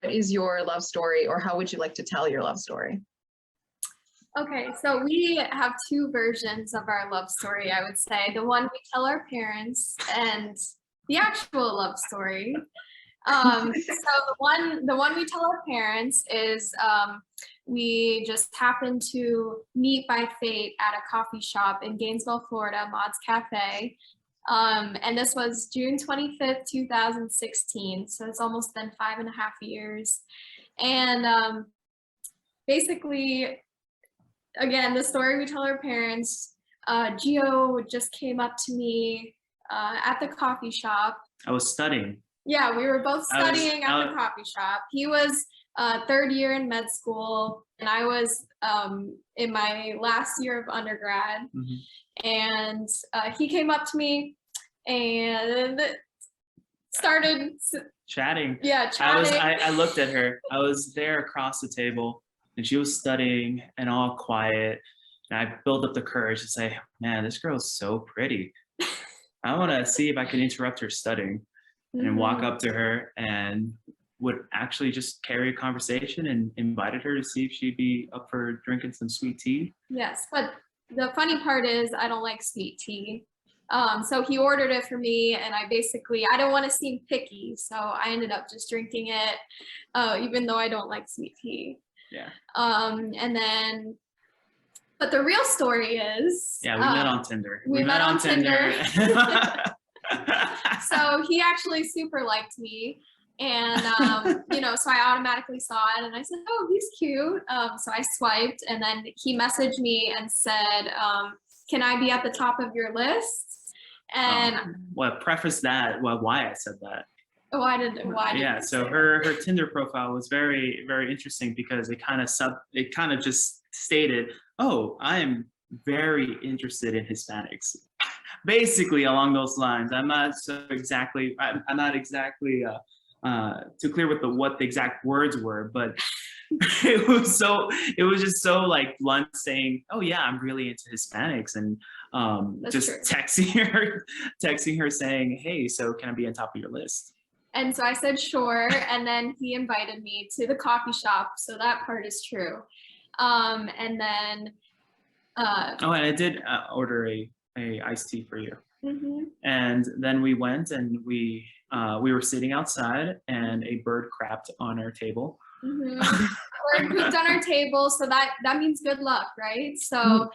is your love story, or how would you like to tell your love story? Okay, so we have two versions of our love story, I would say. The one we tell our parents and the actual love story. So the one we tell our parents is we just happened to meet by fate at a coffee shop in Gainesville, Florida, Maud's Cafe. And this was June 25th, 2016. So it's almost been 5.5 years. And basically, again, the story we tell our parents, Gio just came up to me at the coffee shop. I was studying. Yeah, we were both studying at the coffee shop. He was third year in med school, and I was in my last year of undergrad. Mm-hmm. And he came up to me and started chatting. Yeah, chatting. I looked at her. I was there across the table, and she was studying and all quiet. And I built up the courage to say, man, this girl's so pretty. I want to see if I can interrupt her studying. And walk up to her and would actually just carry a conversation and invited her to see if she'd be up for drinking some sweet tea. Yes, but the funny part is I don't like sweet tea. So he ordered it for me, and I don't want to seem picky, so I ended up just drinking it, even though I don't like sweet tea. Yeah. But the real story is... Yeah, we met on Tinder. We met on Tinder. So he actually super liked me, and so I automatically saw it, and I said, oh, he's cute. So I swiped, and then he messaged me and said, can I be at the top of your list? And preface that, why I said that. Why? So her Tinder profile was very, very interesting because it kind of just stated, oh, I am very interested in Hispanics. Basically along those lines. I'm not exactly too clear with what the exact words were, but it was just so like blunt, saying, oh yeah, I'm really into Hispanics, and just true. texting her saying, hey, so can I be on top of your list? And so I said sure, and then he invited me to the coffee shop, so that part is true. And then and I did order a iced tea for you. Mm-hmm. And then we went and we were sitting outside, and a bird crapped on our table. Mm-hmm. Bird pooped on our table, so that means good luck, right? So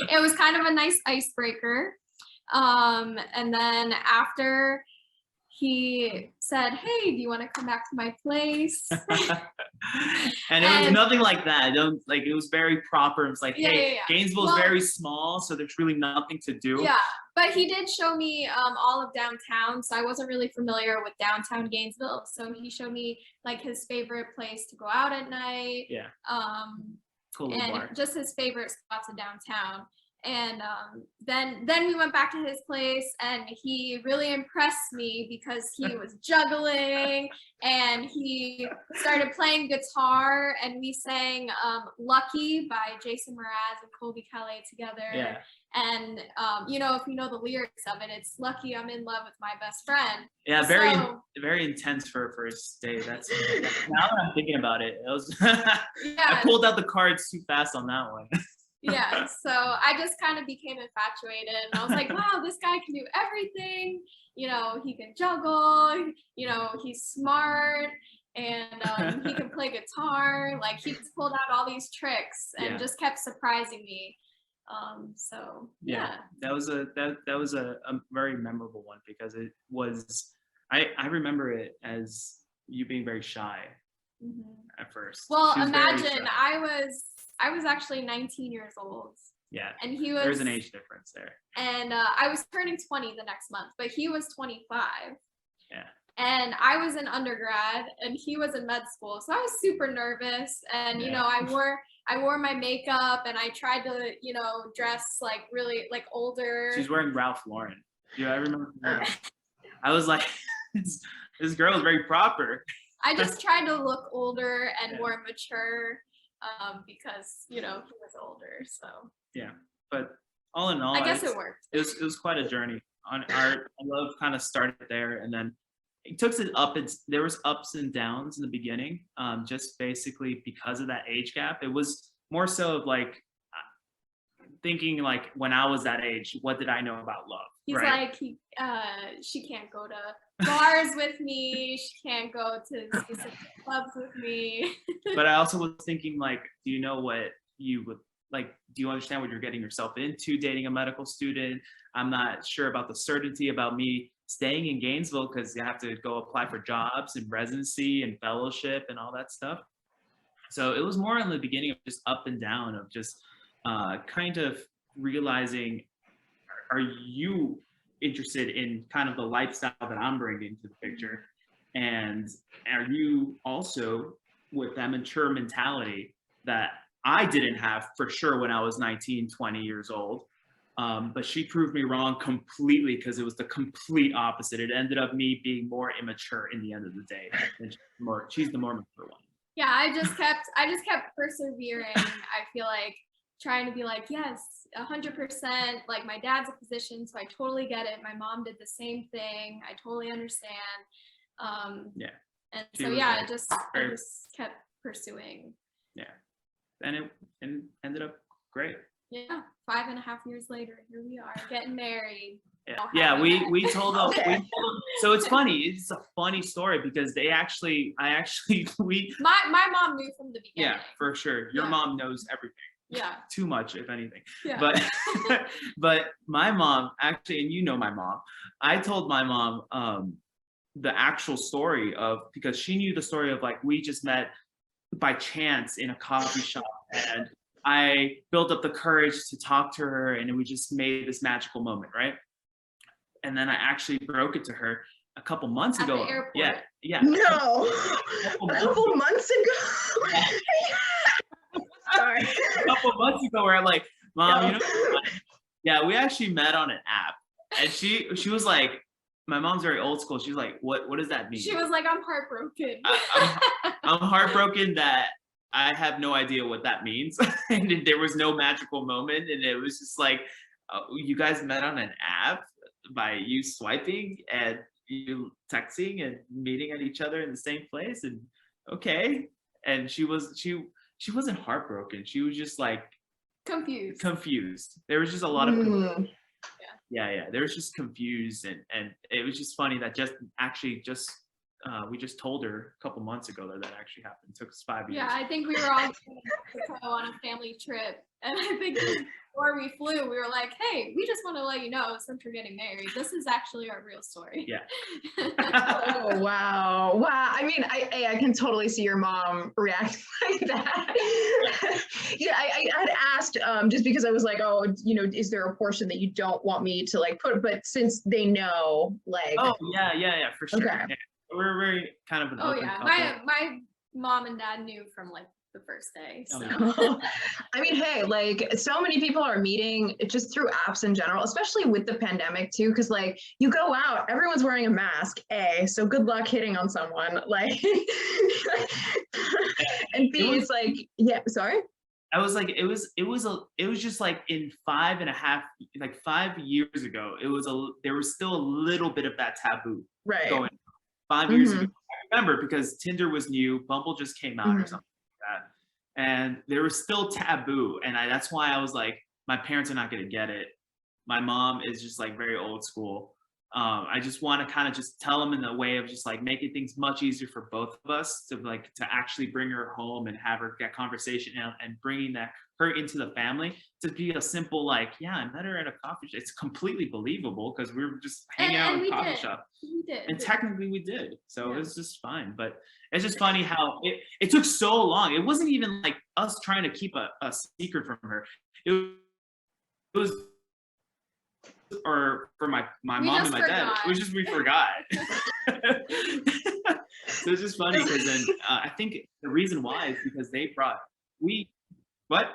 it was kind of a nice icebreaker. And then after, he said, hey, do you want to come back to my place? and it was nothing like that. It was very proper. It was like, hey, Gainesville is very small, so there's really nothing to do. Yeah, but he did show me all of downtown, so I wasn't really familiar with downtown Gainesville. So he showed me like his favorite place to go out at night. Yeah. Cool and bar. Just his favorite spots in downtown. And then we went back to his place, and he really impressed me because he was juggling, and he started playing guitar, and we sang Lucky by Jason Mraz and Colby Calais together. Yeah. And if you know the lyrics of it, it's lucky I'm in love with my best friend. Yeah, very intense for a first date. That's now that I'm thinking about it, I pulled out the cards too fast on that one. Yeah, so I just kind of became infatuated, and I was like, wow, this guy can do everything. He can juggle, he's smart, and he can play guitar. Like, he just pulled out all these tricks and just kept surprising me. So yeah. That was a very memorable one, because it was, I remember it as you being very shy at first. Well, imagine I was actually 19 years old. Yeah. And he was. There's an age difference there. And I was turning 20 the next month, but he was 25. Yeah. And I was in undergrad, and he was in med school, so I was super nervous. And I wore my makeup, and I tried to dress like really like older. She's wearing Ralph Lauren. Yeah, I remember. I was like, this girl is very proper. I just tried to look older and more mature. Because he was older, so yeah. But all in all, I guess it worked. It was quite a journey. I love kind of started there, and then it took it up. There was ups and downs in the beginning, just basically because of that age gap. It was more so of like thinking like when I was that age, what did I know about love? He's right? like, she can't go to bars with me. She can't go to specific clubs with me. But I also was thinking like, do you know what you would like? Do you understand what you're getting yourself into dating a medical student? I'm not sure about the certainty about me staying in Gainesville because you have to go apply for jobs and residency and fellowship and all that stuff. So it was more in the beginning of just up and down of just kind of realizing, are you interested in kind of the lifestyle that I'm bringing to the picture? And are you also with that mature mentality that I didn't have for sure when I was 19, 20 years old? But she proved me wrong completely because it was the complete opposite. It ended up me being more immature in the end of the day. And she's the more mature one. Yeah, I just kept persevering. I feel like trying to be like, yes, 100%. Like my dad's a physician, so I totally get it. My mom did the same thing. I totally understand. Yeah. And She so was, yeah, like, I just kept pursuing. Yeah. And it ended up great. Yeah, 5.5 years later, here we are getting married. Yeah, Oh, yeah. happy We told them. Okay. So it's funny. It's a funny story because we. My mom knew from the beginning. Yeah, for sure. Your Yeah. mom knows everything. Yeah. Too much, if anything. Yeah. But my mom actually, and you know my mom. I told my mom the actual story of, because she knew the story of like we just met by chance in a coffee shop, and I built up the courage to talk to her, and we just made this magical moment, right? And then I actually broke it to her a couple months At ago. the airport. Yeah, yeah. No, a couple months ago. Sorry. A couple months ago, where I'm like, Mom, No. you know, yeah, we actually met on an app, and she was like, my mom's very old school. She's like, what does that mean? She was like, I'm heartbroken. I'm heartbroken that I have no idea what that means, and there was no magical moment, and it was just like, you guys met on an app by you swiping and you texting and meeting at each other in the same place, and okay. And she wasn't heartbroken. She was just like confused. There was just a lot of confusion. Yeah. There was just confused, and it was just funny that we just told her a couple months ago that actually happened. It took us 5 years. Yeah, I think we were all going to go on a family trip, and I think before we flew, we were like, "Hey, we just want to let you know, since we're getting married, this is actually our real story." Yeah. Oh, wow. I mean, I can totally see your mom react like that. Yeah, I had asked just because I was like, oh, you know, is there a portion that you don't want me to like put? But since they know, like, Oh yeah, for sure. Okay. Yeah. We're very kind of an Oh open yeah, couple. my mom and dad knew from like the first day. So. I mean, hey, like so many people are meeting just through apps in general, especially with the pandemic too, because like you go out, everyone's wearing a mask, so good luck hitting on someone, like, and B, it's like, yeah, sorry? I was like, it was just like in 5 years ago, there was still a little bit of that taboo Right. going 5 years ago. I remember because Tinder was new, Bumble just came out or something like that. And there was still taboo. And that's why I was like, my parents are not going to get it. My mom is just like very old school. I just want to kind of just tell them in the way of just like making things much easier for both of us to actually bring her home and have her get conversation and bringing her into the family to be a simple like, yeah, I met her at a coffee shop. It's completely believable because we were just hanging out in a coffee shop. We did. And technically we did. So it was just fine. But it's just funny how it took so long. It wasn't even like us trying to keep a secret from her. It was or for my mom and my dad. It was just we forgot. So it's just funny because then I think the reason why is because they brought what?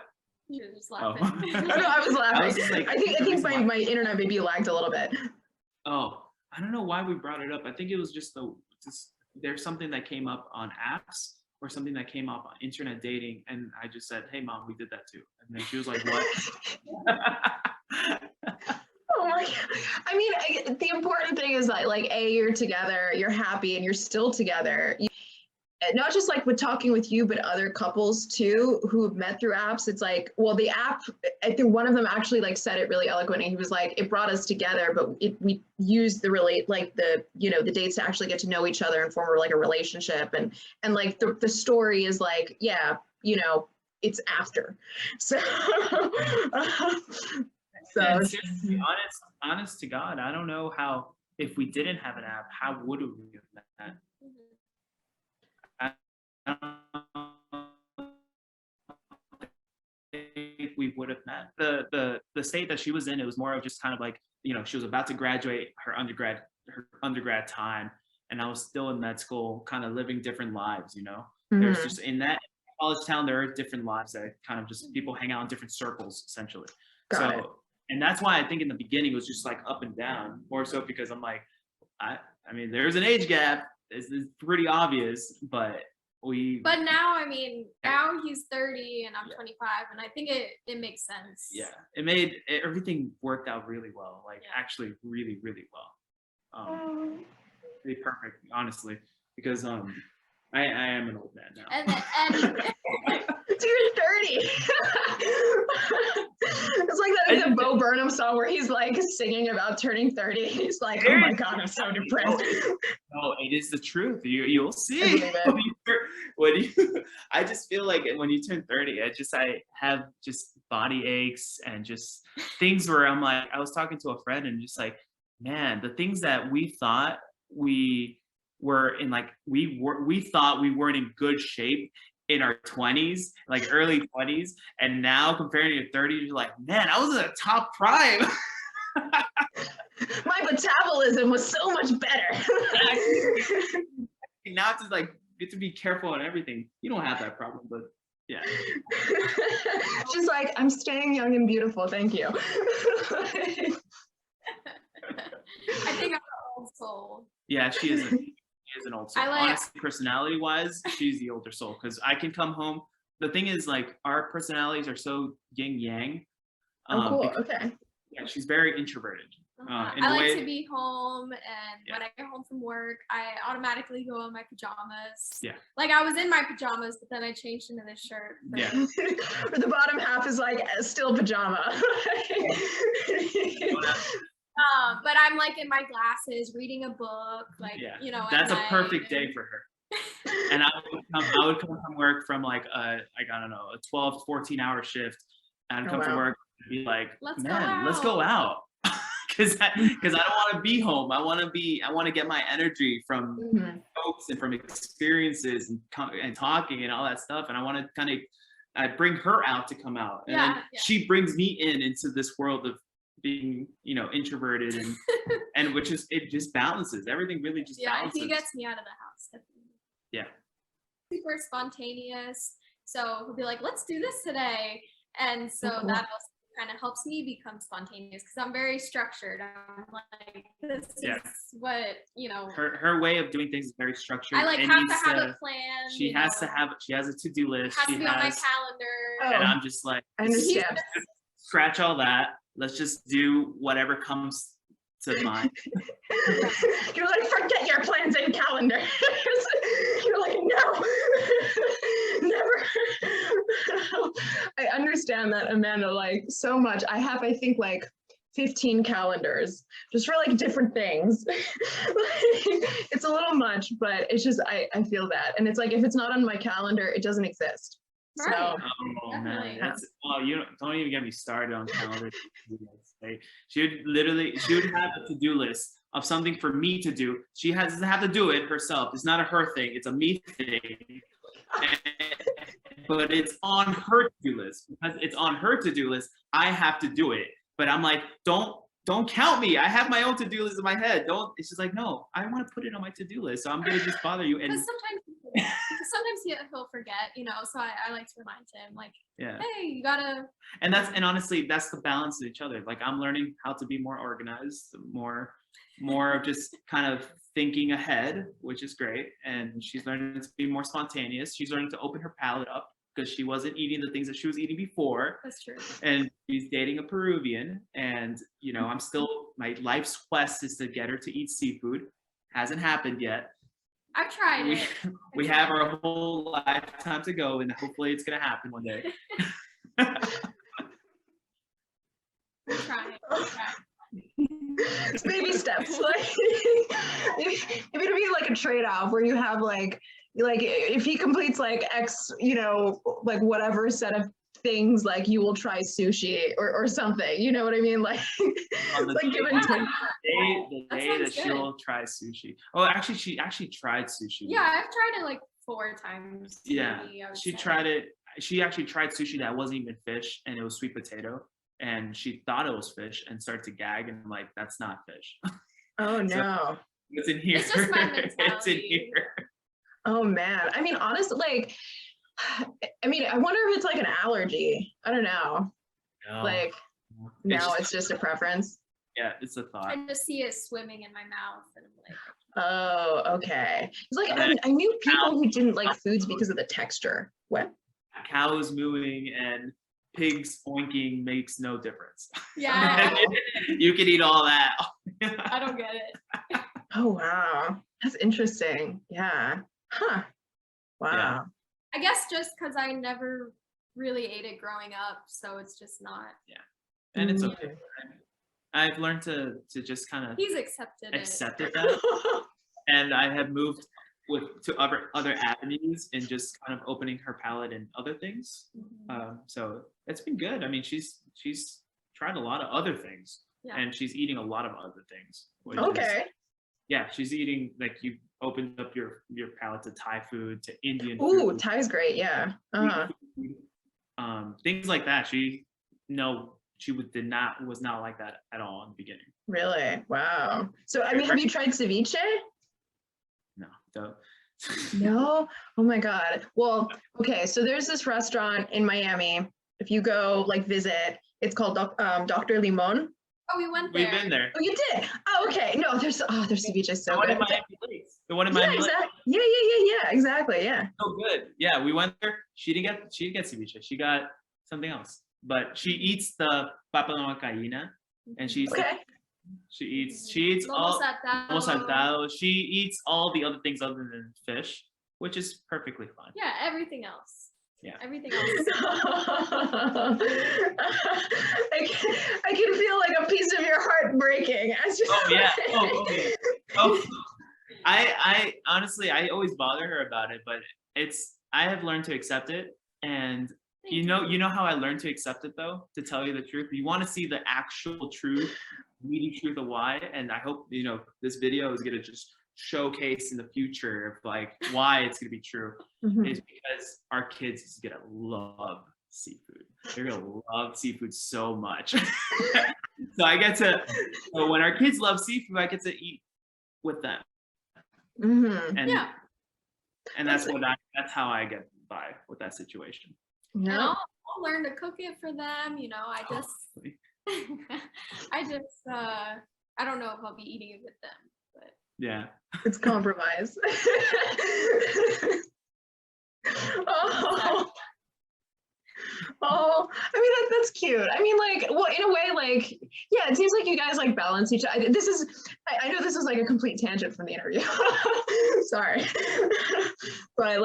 You were just laughing. Oh, no, I was laughing. I was just like, I think my internet maybe lagged a little bit. Oh, I don't know why we brought it up. I think it was just there's something that came up on apps or something that came up on internet dating, and I just said, "Hey, Mom, we did that too." And then she was like, "What?" Oh Oh my God. I mean, the important thing is that like, you're together, you're happy, and you're still together. Not just like with talking with you, but other couples too who have met through apps. It's like, well, the app, I think one of them actually like said it really eloquently. He was like, it brought us together, but we used the really like the, you know, the dates to actually get to know each other and form like a relationship. And like the story is like, yeah, you know, it's after. So, And seriously, honest to God, I don't know how, if we didn't have an app, how would we have met? I don't think we would have met. The state that she was in, it was more of just kind of like, you know, she was about to graduate her undergrad time, and I was still in med school, kind of living different lives, you know. There's just in that college town, there are different lives that kind of just people hang out in different circles, essentially. Got it. And that's why I think in the beginning it was just like up and down, more so because I'm like, I mean, there's an age gap. It's pretty obvious, but But now, I mean, now he's 30 and I'm 25, and I think it makes sense. Yeah, everything worked out really well, like actually really, really well. Pretty perfect, honestly, because I am an old man now. And So you're 30. It's like that Bo Burnham song where he's like singing about turning 30. He's like, oh my God, I'm so depressed. No, it is the truth. You'll see. I just feel like when you turn 30, I have just body aches and just things where I'm like, I was talking to a friend and just like, man, the things that we thought we were in, like we thought we weren't in good shape in our 20s, like early 20s, and now comparing to 30, you're like, man, I was at a top prime. My metabolism was so much better. Now it's just like, you have to be careful on everything. You don't have that problem, but yeah. She's like, I'm staying young and beautiful, thank you. I think I'm an old soul. Yeah, she is an old soul. Honestly, personality-wise, she's the older soul, because I can come home. The thing is, like, our personalities are so yin-yang. Oh, cool, okay. Yeah, she's very introverted. I like to be home, and when I get home from work, I automatically go in my pajamas. Yeah. Like, I was in my pajamas, but then I changed into this shirt. Yeah. The bottom half is like still pajama. But I'm like in my glasses, reading a book, like, you know. That's a perfect day for her. And I would come from work from like I don't know, a 12, 14-hour shift. And I'd come from work and be like, let's go out. Because I don't want to be home. I want to get my energy from folks and from experiences and talking and all that stuff. And I want to kind of, I bring her out to come out. And then she brings me into this world of being, you know, introverted and which is, it just balances. Everything really just balances. He gets me out of the house. Definitely. Yeah. Super spontaneous. So he'll be like, let's do this today. And so that also kind of helps me become spontaneous, because I'm very structured. I'm like, this is what, you know. Her way of doing things is very structured. I like have to have a plan. She has a to-do list. It has to be on my calendar. And I'm just like, I understand. Scratch all that. Let's just do whatever comes to mind. You're like, forget your plans and calendar. You're like, no, never. I understand that, Amanda, like so much. I have, I think, like 15 calendars just for like different things. It's a little much, but it's just, I feel that. And it's like, if it's not on my calendar, it doesn't exist. Right. So, oh man, you don't even get me started on calendars. She would have a to-do list of something for me to do. She doesn't have to do it herself. It's not a her thing. It's a me thing. But it's on her to-do list. Because it's on her to-do list, I have to do it. But I'm like, don't count me. I have my own to-do list in my head. It's just like, no, I want to put it on my to-do list. So I'm gonna just bother you. And sometimes he'll forget, you know, so I like to remind him, like, hey, you gotta. And honestly, that's the balance of each other. Like, I'm learning how to be more organized, more of just kind of thinking ahead, which is great. And she's learning to be more spontaneous. She's learning to open her palette up, because she wasn't eating the things that she was eating before. That's true. And she's dating a Peruvian, and I'm still, my life's quest is to get her to eat seafood. Hasn't happened yet. I've tried We, it. we have our whole lifetime to go, and hopefully it's gonna happen one day. We're trying. Baby steps. Like if it'd be like a trade-off where you have like if he completes like X, like whatever set of things, like you will try sushi or something. You know what I mean? Like On the like give and take. The That day sounds that she'll try sushi. Oh, actually, she actually tried sushi. Yeah, I've tried it like 4 times. Yeah, maybe, I would she say. tried it. She actually tried sushi that wasn't even fish, and it was sweet potato. And she thought it was fish and started to gag, and I'm like, that's not fish. Oh no. It's in here. It's just my It's in mentality. here. Oh man. I mean, honestly, like, I wonder if it's like an allergy. I don't know. No. Like, now it's just a preference. Yeah, it's a thought. I just see it swimming in my mouth, and I'm like, Oh, okay. It's like I knew people who didn't like foods because of the texture. What? Cows mooing and pigs oinking makes no difference. yeah, You can eat all that. I don't get it. Oh wow. That's interesting. Yeah. Huh. Wow. Yeah. I guess just because I never really ate it growing up, so it's just not. And it's Mm. okay. I've learned to just kind of He's accepted accept it that. And I have moved to other avenues and just kind of opening her palate and other things. it. So it's been good. I mean, she's tried a lot of other things, Yeah. and she's eating a lot of other things. which is- Okay. yeah, she's eating, like, you opened up your palate to Thai food, to Indian Ooh, food, Thai's great. Yeah. Uh-huh. things like that. She was not like that at all in the beginning. Really? Wow. So, I mean, have you tried ceviche? No, so No? Oh my God. Well, okay. So there's this restaurant in Miami. If you go like visit, it's called Dr. Limon. Oh, we went there. we've been there. Oh, you did? Oh, okay. No, there's ceviche is The so one good. in Miami Lakes. The one in Yeah, Miami Lakes. exactly. Yeah, exactly. Yeah. So good. Yeah, we went there. She didn't get ceviche. She got something else. But she eats the papa gallina, and she eats Okay. she eats Lomo all saltado. lomo saltado. She eats all the other things other than fish, which is perfectly fine. Yeah, everything else. Yeah. Everything else. I can feel like a piece of your heart breaking. As Oh yeah. Oh. I honestly, I always bother her about it, but I have learned to accept it. And you know how I learned to accept it though? To tell you the truth, you want to see the actual truth, meaty truth of why. And I hope this video is gonna just showcase in the future of like why it's gonna be true. Mhm. Is because our kids is gonna love seafood. They're gonna love seafood so much. So when our kids love seafood, I get to eat with them. Mhm. And Yeah. and that's how I get by with that situation. And Yeah. I'll learn to cook it for them. I just, I don't know if I'll be eating it with them, but Yeah. It's compromise. Oh, I mean that's cute. I mean, like, well, in a way, like, yeah, it seems like you guys like balance each other. I know this is like a complete tangent from the interview. Sorry, but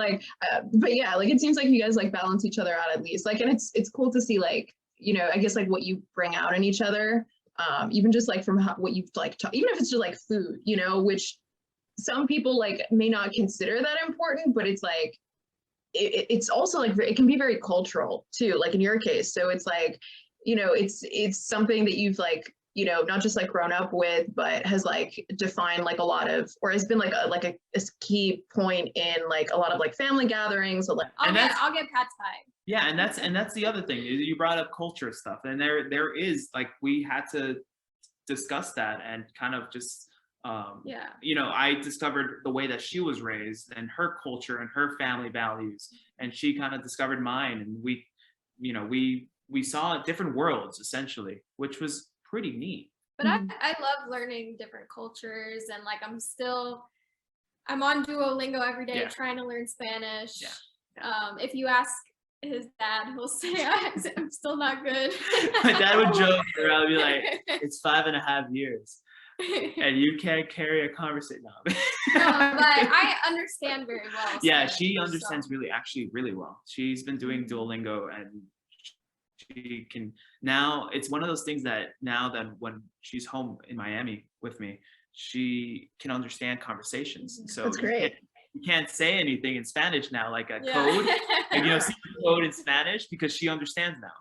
yeah, like it seems like you guys like balance each other out at least. Like, and it's cool to see like I guess like what you bring out in each other. Even just like from what you've like, even if it's just like food, which some people like may not consider that important, but it's like it's also like it can be very cultural too, like in your case. So it's like it's something that you've like not just like grown up with, but has like defined like a lot of, or has been like a key point in like a lot of like family gatherings. So, like, I'll get pad thai. Yeah, and that's the other thing. You brought up culture stuff, and there is like we had to discuss that and kind of just I discovered the way that she was raised and her culture and her family values, and she kind of discovered mine, and we saw different worlds essentially, which was pretty neat. But I love learning different cultures, and like I'm on Duolingo every day trying to learn Spanish. Yeah. If you ask his dad will say, I'm still not good. My dad would joke around, be like, it's 5.5 years. And you can't carry a conversation. No. No, but I understand very well. Yeah, Spanish, she understands so. really well. She's been doing Duolingo, and she can now. It's one of those things that now that when she's home in Miami with me, she can understand conversations. So That's great. You can't say anything in Spanish now, like a Yeah. code, like see the code in Spanish because she understands now.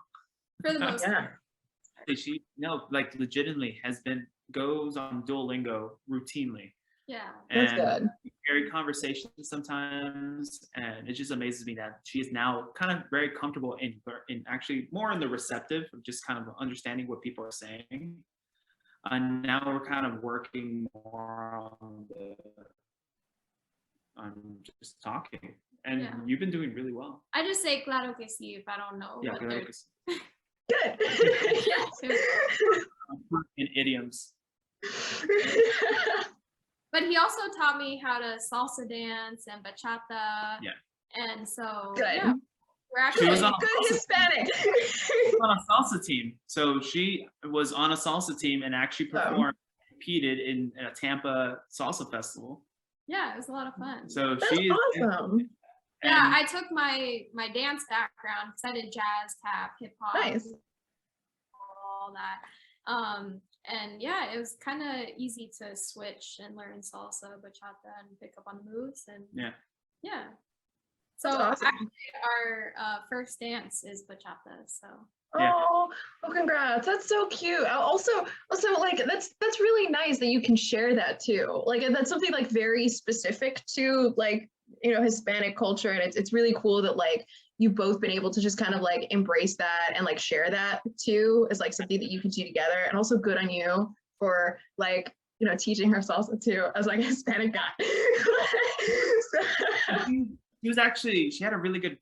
For the most part. She like legitimately goes on Duolingo routinely. Yeah. That's good. We carry conversations sometimes, and it just amazes me that she is now kind of very comfortable in actually more in the receptive of just kind of understanding what people are saying. And now we're kind of working more on just talking. And you've been doing really well. I just say claro que sí if I don't know. Yeah, claro que sí. Good. Yes. In idioms. But he also taught me how to salsa dance and bachata. Yeah. And so good. Yeah, we're actually She was on good Hispanic. on a salsa team. So she was on a salsa team and actually competed in a Tampa salsa festival. Yeah, it was a lot of fun. So That's awesome. Yeah, I took my dance background because I did jazz, tap, hip hop, Nice. all that. And yeah, it was kind of easy to switch and learn salsa, bachata, and pick up on the moves. And yeah. So awesome. actually, our first dance is bachata. So. Oh, congrats. That's so cute. Also like that's really nice that you can share that too. Like that's something like very specific to like, Hispanic culture. And it's really cool that like you've both been able to just kind of like embrace that and like share that too as like something that you can do together. And also good on you for like, teaching her salsa too as like a Hispanic guy. She had a really good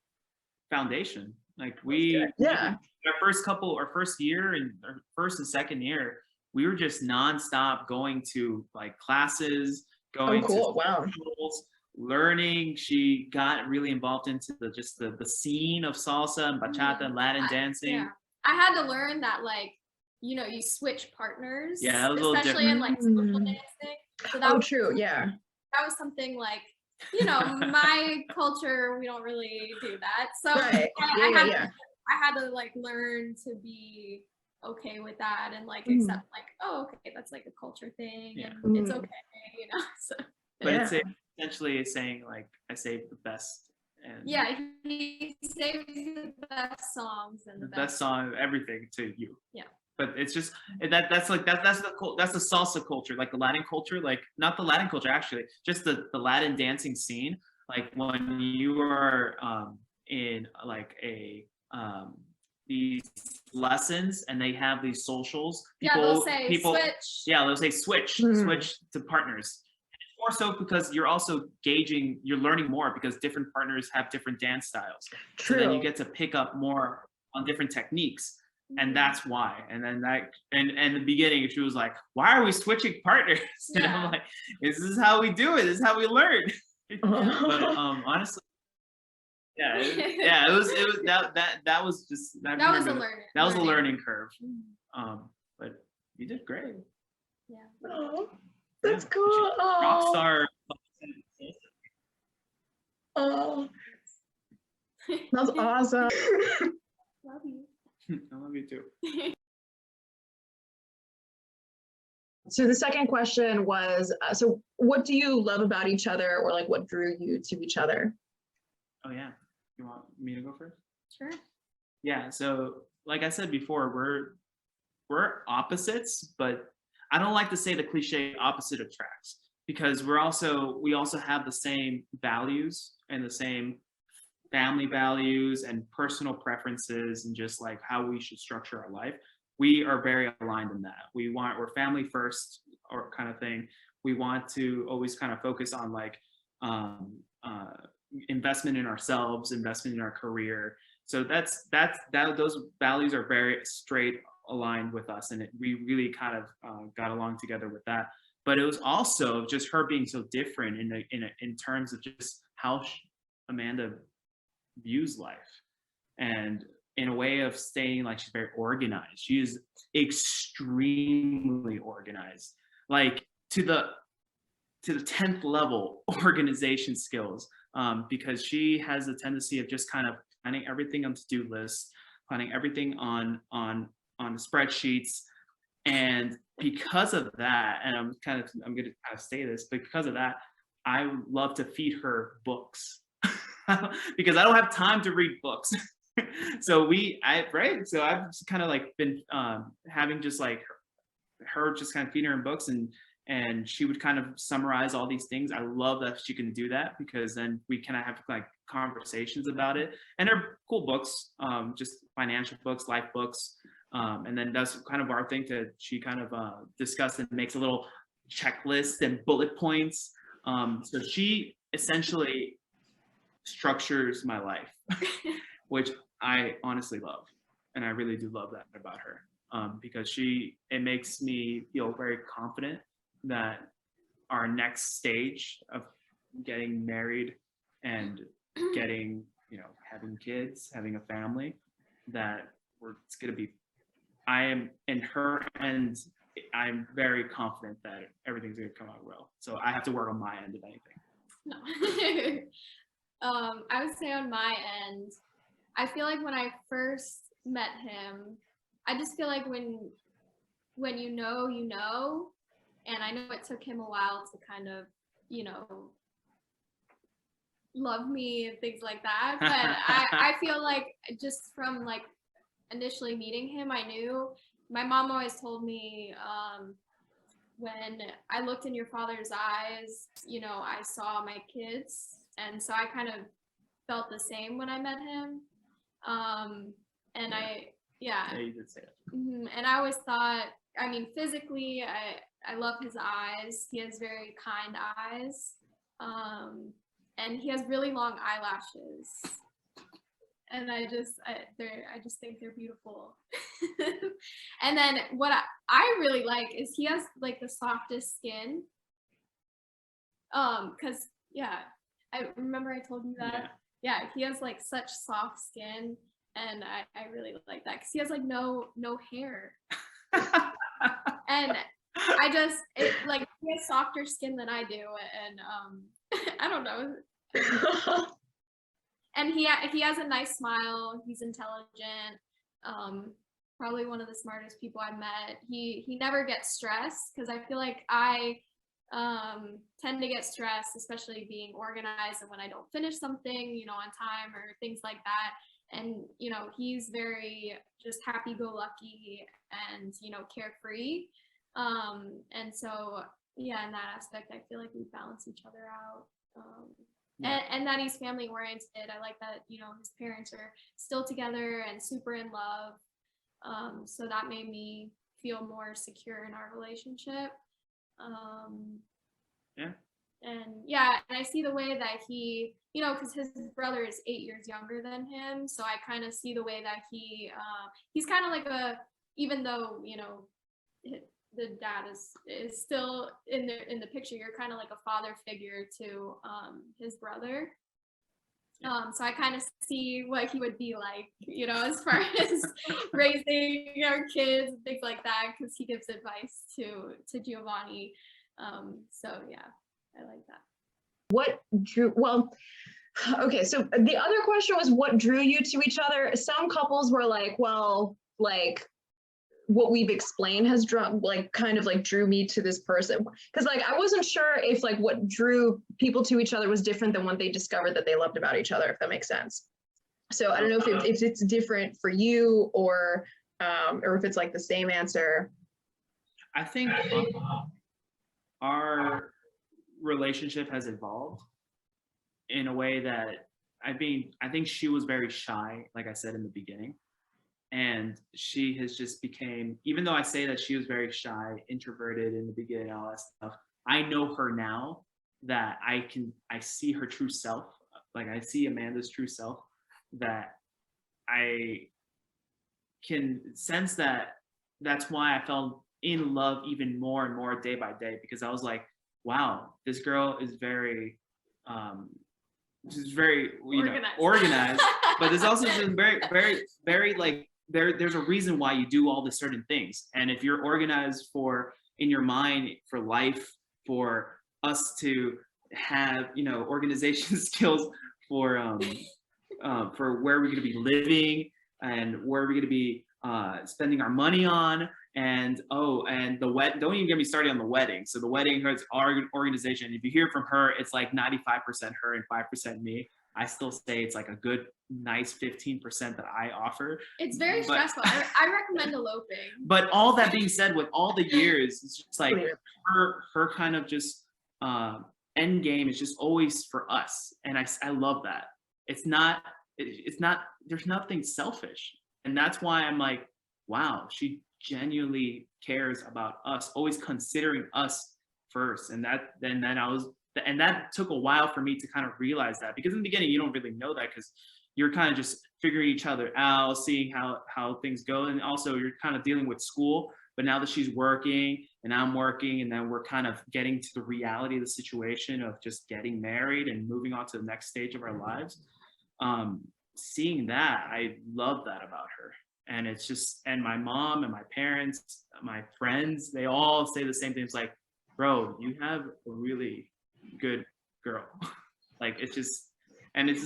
foundation. Like our first year and our first and second year, we were just nonstop going to like classes, going to schools, learning. She got really involved into the scene of salsa and bachata and Latin dancing. Yeah. I had to learn that like, you switch partners. Yeah, that was especially in like social dancing. So that true. Yeah. That was something like, my culture, we don't really do that. So I had to like learn to be okay with that and like accept like, oh, okay, that's like a culture thing and it's okay, So. But it's essentially saying like, I saved the best. And he saves the best songs and the best song, everything to you. Yeah. But it's just that's the salsa culture, like the Latin culture, like not the Latin culture actually, just the Latin dancing scene. Like when you are in like these lessons and they have these socials, they'll say switch. Yeah, they'll say switch to partners. More so because you're also you're learning more because different partners have different dance styles. True. So then you get to pick up more on different techniques. And that's why. And then in the beginning, she was like, why are we switching partners? And I'm like, this is how we do it. This is how we learn. But honestly, it was that was just that was a learning curve. But you did great. Yeah. Oh, that's cool. Rockstar. Oh, that's awesome. Love you. I love you too. So the second question was, so what do you love about each other, or like what drew you to each other? Oh yeah, you want me to go first? Sure. Yeah, so like I said before, we're opposites, but I don't like to say the cliche opposite attracts, because we also have the same values and the same family values and personal preferences and just like how we should structure our life. We are very aligned in that. We're family first or kind of thing. We want to always kind of focus on like investment in ourselves, investment in our career. So those values are very straight aligned with us, and we really kind of got along together with that. But it was also just her being so different in terms of just how Amanda views life. and in a way of staying like she's very organized. She is extremely organized, like to the 10th level organization skills, because she has a tendency of just kind of planning everything on to-do lists, planning everything on spreadsheets. And because of that, and I'm going to kind of say this, but because of that, I love to feed her books because I don't have time to read books. So so I've just kind of like been having just like her just kind of feeding her books, and she would kind of summarize all these things. I love that she can do that because then we kind of have like conversations about it. And they're cool books, just financial books, life books. And then that's kind of our thing she kind of discusses and makes a little checklist and bullet points. So she essentially structures my life, which I honestly love. And I really do love that about her, because it makes me feel very confident that our next stage of getting married and getting, having kids, having a family, that it's going to be, I am in her end, I'm very confident that everything's going to come out well. So I have to work on my end of anything. No. I would say on my end, I feel like when I first met him, I just feel like when you know, and I know it took him a while to kind of, love me and things like that. But I feel like just from like initially meeting him, I knew. My mom always told me, when I looked in your father's eyes, I saw my kids. And so I kind of felt the same when I met him. And Yeah, you did say that. And I always thought, I mean, physically, I love his eyes. He has very kind eyes. And he has really long eyelashes. And I just think they're beautiful. And then what I really like is he has like the softest skin. Cause yeah, I remember I told you that. Yeah, he has like such soft skin, and I really like that because he has like no hair. And like he has softer skin than I do, and I don't know. And he has a nice smile. He's intelligent. Probably one of the smartest people I met. He never gets stressed because I feel like I tend to get stressed, especially being organized and when I don't finish something, on time or things like that. And, he's very just happy-go-lucky and, carefree. And so, yeah, in that aspect, I feel like we balance each other out. And that he's family oriented. I like that, his parents are still together and super in love. So that made me feel more secure in our relationship. And I see the way that he, because his brother is 8 years younger than him. So I kind of see the way that he's kind of like even though, the dad is still in the picture, you're kind of like a father figure to his brother. So I kind of see what he would be like, as far as raising our kids and things like that, because he gives advice to Giovanni. So yeah, I like that. Okay, so the other question was what drew you to each other? Some couples were like, well, like what we've explained has drew me to this person, because like I wasn't sure if like what drew people to each other was different than what they discovered that they loved about each other, if that makes sense. So I don't know if it's different for you or if it's like the same answer. I think our relationship has evolved in a way that I think she was very shy, like I said in the beginning. And she has just became, even though I say that she was very shy, introverted in the beginning, all that stuff, I know her now that I see her true self. Like I see Amanda's true self, that I can sense that's why I fell in love even more and more day by day, because I was like, wow, this girl is very which is very, Organized. organized. But there's also some very like, there's a reason why you do all the certain things. And if you're organized in your mind for life, for us to have, organization skills for where we're going to be living and where we're going to be spending our money on. And don't even get me started on the wedding. So the wedding is our organization. If you hear from her, it's like 95% her and 5% me. I still say it's like a good, nice 15% that I offer. It's very stressful. I recommend eloping. But all that being said, with all the years, it's just like her kind of just end game is just always for us. And I love that. It's not, there's nothing selfish. And that's why I'm like, wow, she genuinely cares about us, always considering us first. And that took a while for me to kind of realize that, because in the beginning, you don't really know that because you're kind of just figuring each other out, seeing how things go. And also you're kind of dealing with school, but now that she's working and I'm working, and then we're kind of getting to the reality of the situation of just getting married and moving on to the next stage of our lives. Seeing that, I love that about her. And it's just, and my mom and my parents, my friends, they all say the same thing. It's like, bro, you have a really good girl. Like, it's just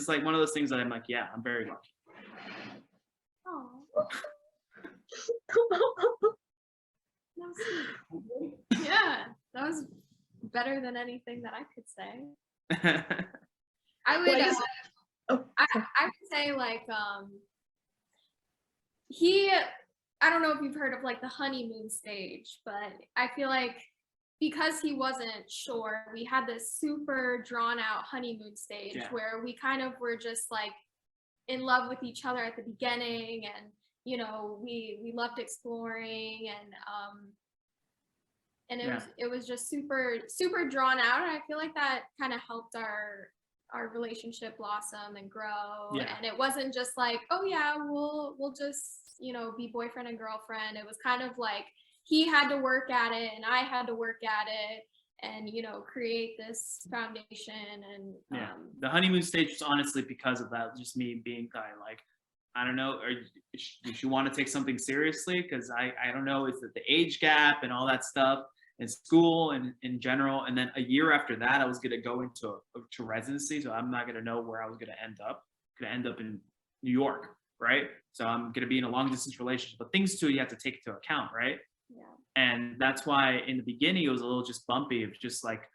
like one of those things that I'm like, yeah, I'm very lucky. Oh. Yeah, that was better than anything that I could say. I would say like I don't know if you've heard of like the honeymoon stage, but I feel like because he wasn't sure, we had this super drawn out honeymoon stage where we kind of were just like in love with each other at the beginning, and we loved exploring, and it was just super drawn out, and I feel like that kind of helped our relationship blossom and grow. And it wasn't just like, oh yeah, we'll just be boyfriend and girlfriend. It was kind of like he had to work at it and I had to work at it, and create this foundation. And the honeymoon stage was honestly because of that, just me being kind of like, I don't know, or if you want to take something seriously, because I don't know, is it the age gap and all that stuff in school and in general. And then a year after that, I was going to go into residency, so I'm not going to know where I was going to end up. Going to end up in New York, right? So I'm going to be in a long distance relationship, but things too you have to take into account, right? Yeah. And that's why in the beginning it was a little just bumpy. It was just like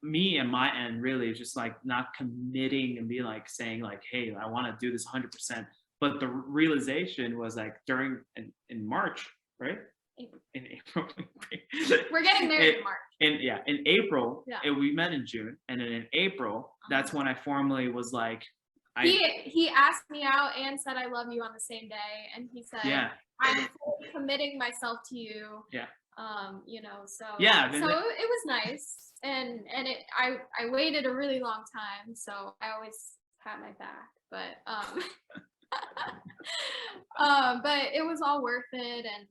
me and my end really just like not committing and be like saying like, hey, I want to do this 100%. But the realization was like in March, right? In April. We're getting married in March. In April, we met in June, and then in April, that's when I formally was like, he asked me out and said I love you on the same day, and he said, I'm fully committing myself to you. Yeah. So so it was nice, and I waited a really long time, so I always pat my back, but but it was all worth it, and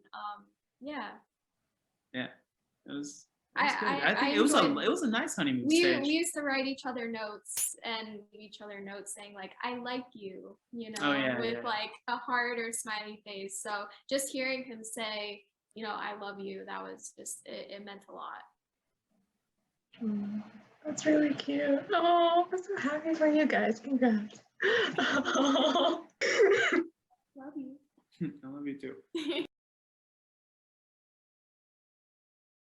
yeah, it was good. I think it was a nice honeymoon stage. We used to write each other notes and leave each other notes saying like, I like you, with like a heart or smiley face. So just hearing him say, I love you, that was just, it meant a lot. That's really cute. Oh, I'm so happy for you guys. Congrats. Love you. I love you too.